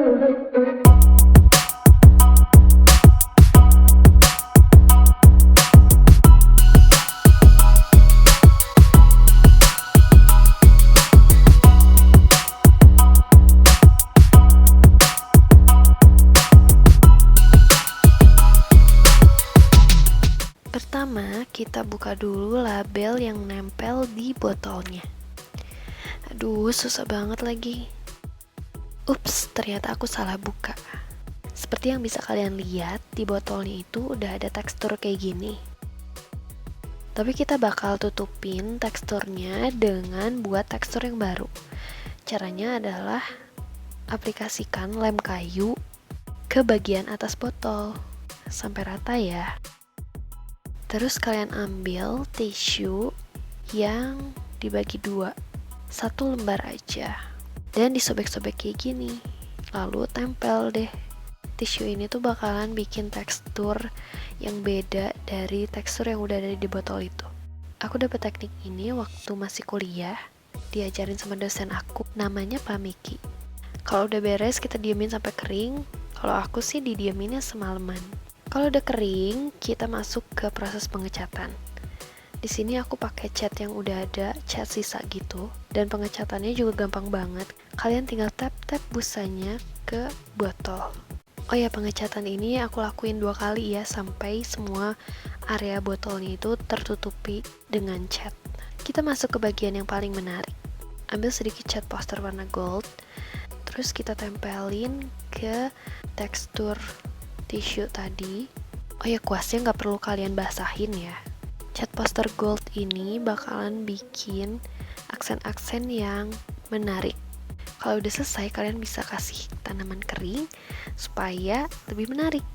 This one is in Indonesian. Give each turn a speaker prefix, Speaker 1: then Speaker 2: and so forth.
Speaker 1: Pertama, kita buka dulu label yang nempel di botolnya. Aduh, susah banget lagi. Ups, ternyata aku salah buka. Seperti yang bisa kalian lihat, di botolnya itu udah ada tekstur kayak gini. Tapi kita bakal tutupin teksturnya dengan buat tekstur yang baru. Caranya adalah aplikasikan lem kayu ke bagian atas botol sampai rata ya. Terus kalian ambil tisu yang dibagi dua, satu lembar aja, dan disobek-sobek kayak gini, lalu tempel deh. Tisu ini tuh bakalan bikin tekstur yang beda dari tekstur yang udah ada di botol itu. Aku dapet teknik ini waktu masih kuliah, diajarin sama dosen aku, namanya Pak Miki. Kalau udah beres kita diemin sampai kering, kalau aku sih didieminnya semalaman. Kalau udah kering, kita masuk ke proses pengecatan. Di sini aku pakai cat yang udah ada, cat sisa gitu, dan pengecatannya juga gampang banget. Kalian tinggal tap-tap busanya ke botol. Oh ya, pengecatan ini aku lakuin 2 kali ya, sampai semua area botolnya itu tertutupi dengan cat. Kita masuk ke bagian yang paling menarik. Ambil sedikit cat poster warna gold, terus kita tempelin ke tekstur tisu tadi. Oh ya, kuasnya nggak perlu kalian basahin ya. Cat poster gold ini bakalan bikin aksen-aksen yang menarik. Kalau udah selesai, kalian bisa kasih tanaman kering supaya lebih menarik.